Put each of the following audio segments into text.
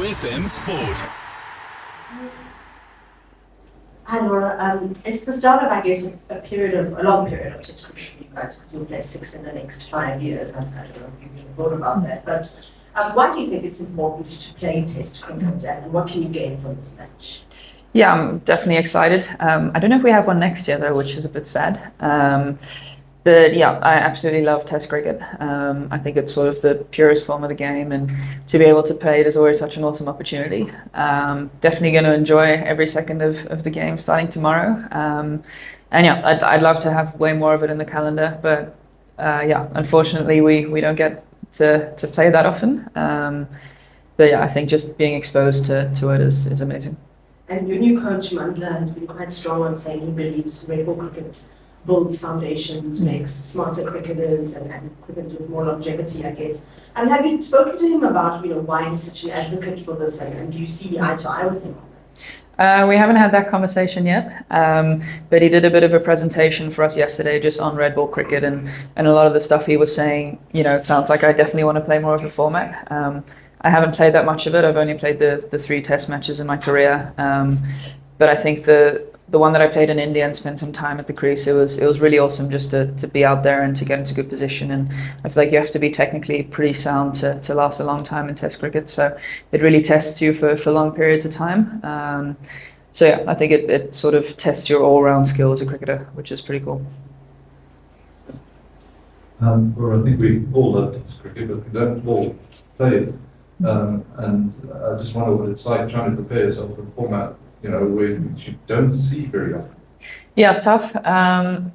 FM Sport. Hi Laura, it's the start of, I guess, a long period of test cricket for you guys, because you'll play 6 in the next 5 years. I don't know if you've even thought about that, but why do you think it's important to play test cricket, and what can you gain from this match? Yeah, I'm definitely excited. I don't know if we have one next year though, which is a bit sad. But yeah, I absolutely love Test cricket. I think it's sort of the purest form of the game, and to be able to play it is always such an awesome opportunity. Definitely going to enjoy every second of the game starting tomorrow. And yeah, I'd love to have way more of it in the calendar, but yeah, unfortunately we don't get to play that often. But yeah, I think just being exposed to it is amazing. And your new coach, Mandla, has been quite strong on saying he believes red ball cricket builds foundations, makes smarter cricketers and cricketers with more longevity, I guess. And have you spoken to him about, why he's such an advocate for this, and do you see eye to eye with him on that? We haven't had that conversation yet, but he did a bit of a presentation for us yesterday just on red ball cricket, and a lot of the stuff he was saying, it sounds like I definitely want to play more of the format. I haven't played that much of it. I've only played the 3 test matches in my career, but I think the one that I played in India and spent some time at the crease, it was really awesome just to be out there and to get into good position. And I feel like you have to be technically pretty sound to last a long time in Test cricket. So it really tests you for long periods of time. So yeah, I think it sort of tests your all-round skill as a cricketer, which is pretty cool. Well, I think we all love Test cricket, but we don't all play it. And I just wonder what it's like trying to prepare yourself for the format, which you don't see very often. Yeah, tough,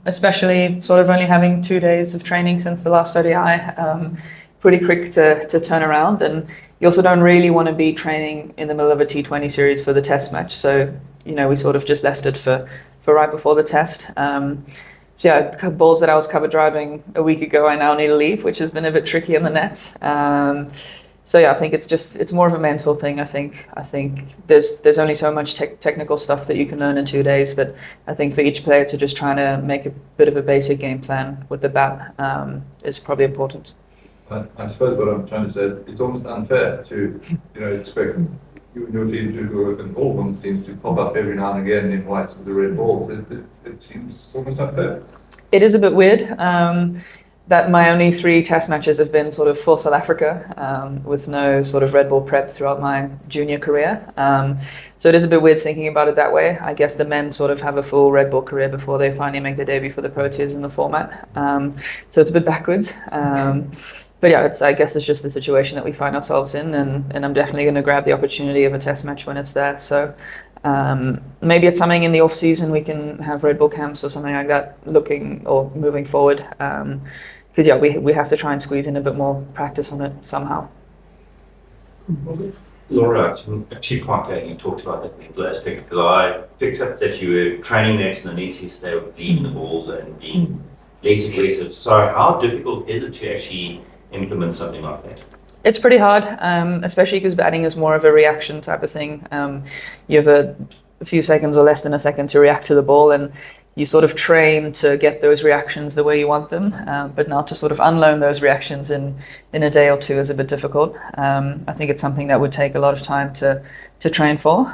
especially sort of only having 2 days of training since the last ODI. Pretty quick to turn around, and you also don't really want to be training in the middle of a T20 series for the test match. So, we sort of just left it for right before the test. So yeah, balls that I was cover driving a week ago, I now need to leave, which has been a bit tricky on the nets. So yeah, I think it's more of a mental thing. I think there's only so much technical stuff that you can learn in 2 days, but I think for each player to just try to make a bit of a basic game plan with the bat is probably important. I suppose what I'm trying to say is it's almost unfair to expect you and your team to, and all women's teams, to pop up every now and again in whites with the red ball. It seems almost unfair. It is a bit weird. That my only 3 test matches have been sort of for South Africa, with no sort of red ball prep throughout my junior career. So it is a bit weird thinking about it that way. I guess the men sort of have a full red ball career before they finally make their debut for the Proteas in the format. So it's a bit backwards. But yeah, I guess it's just the situation that we find ourselves in, and I'm definitely going to grab the opportunity of a test match when it's there. So maybe it's something in the off season we can have red ball camps or something like that looking or moving forward. Because yeah, we have to try and squeeze in a bit more practice on it somehow. Laura, I'm actually quite glad you talked about that mental aspect, because I picked up that you were training next to the nets yesterday with leaving the balls and being less aggressive. So how difficult is it to actually implement something like that? It's pretty hard, especially because batting is more of a reaction type of thing. You have a few seconds or less than a second to react to the ball, and you sort of train to get those reactions the way you want them. But now to sort of unlearn those reactions in a day or 2 is a bit difficult. I think it's something that would take a lot of time to train for.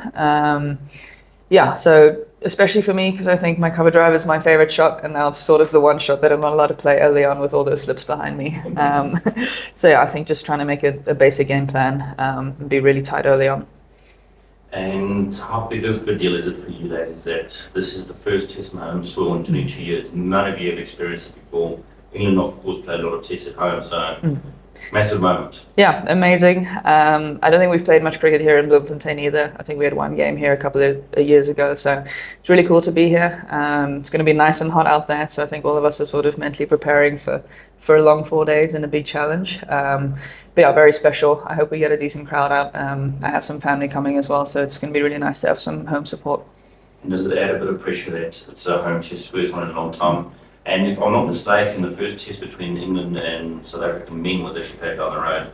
Yeah, so especially for me, because I think my cover drive is my favorite shot, and now it's sort of the one shot that I'm not allowed to play early on with all those slips behind me. So yeah, I think just trying to make a basic game plan and be really tight early on. And how big of a deal is it for you that this is the first test in home soil in 22 years? None of you have experienced it before. England, of course, played a lot of tests at home, so massive moment. Yeah, amazing. I don't think we've played much cricket here in Bloemfontein either. I think we had 1 game here a couple of years ago, so it's really cool to be here. It's going to be nice and hot out there, so I think all of us are sort of mentally preparing for a long 4 days and a big challenge. But yeah, very special. I hope we get a decent crowd out. I have some family coming as well, so it's going to be really nice to have some home support. And does it add a bit of pressure that it's a home test, first one in a long time? And if I'm not mistaken, the first test between England and South African men was actually played down the road.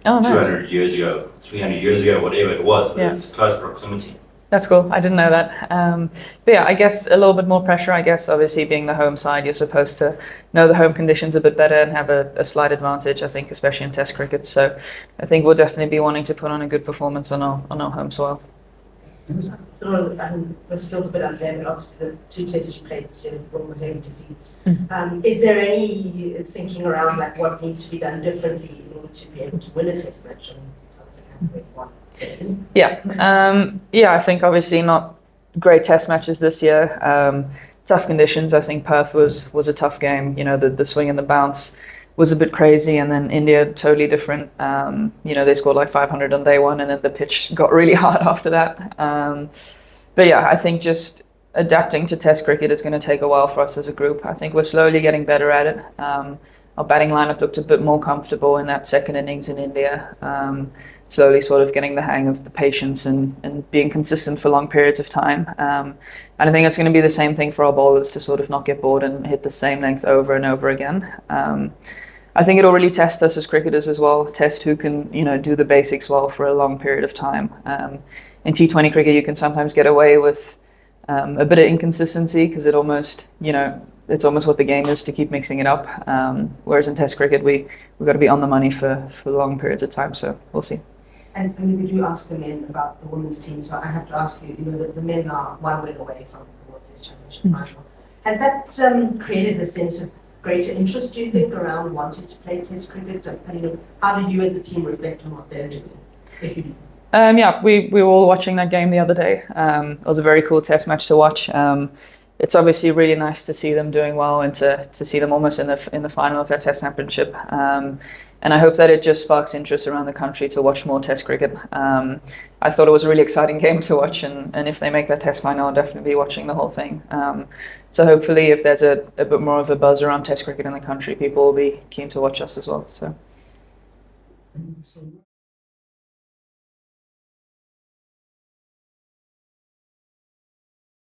Oh, nice. 200 years ago, 300 years ago, whatever it was. Yeah. It was close proximity. That's cool. I didn't know that. But yeah, I guess a little bit more pressure. I guess obviously being the home side, you're supposed to know the home conditions a bit better and have a slight advantage. I think, especially in Test cricket. So I think we'll definitely be wanting to put on a good performance on our home soil. This feels a bit unfair, but obviously the 2 tests you played this year were heavy defeats. Is there any thinking around like what needs to be done differently in order to be able to win a test match? Yeah, I think obviously not great test matches this year. Tough conditions. I think Perth was a tough game. You know, the swing and the bounce was a bit crazy, and then India totally different. You know, they scored like 500 on day one, and then the pitch got really hard after that. But yeah, I think just adapting to Test cricket is going to take a while for us as a group. I think we're slowly getting better at it. Our batting lineup looked a bit more comfortable in that second innings in India. Slowly sort of getting the hang of the patience and being consistent for long periods of time. And I think it's going to be the same thing for our bowlers to sort of not get bored and hit the same length over and over again. I think it'll really test us as cricketers as well, test who can, you know, do the basics well for a long period of time. In T20 cricket, you can sometimes get away with a bit of inconsistency because it almost, you know, it's almost what the game is to keep mixing it up. Whereas in Test cricket, we've got to be on the money for long periods of time, so we'll see. And we do ask the men about the women's team, so I have to ask you, you know, that the men are 1 win away from the World Test Championship final. Has that created a sense of greater interest, do you think, around wanting to play Test cricket? And, you know, how do you as a team reflect on what they're doing, if you do? Yeah, we were all watching that game the other day. It was a very cool Test match to watch. It's obviously really nice to see them doing well and to see them almost in the final of that Test Championship. And I hope that it just sparks interest around the country to watch more Test cricket. I thought it was a really exciting game to watch, and if they make that Test final, I'll definitely be watching the whole thing. So hopefully, if there's a bit more of a buzz around Test cricket in the country, people will be keen to watch us as well. So.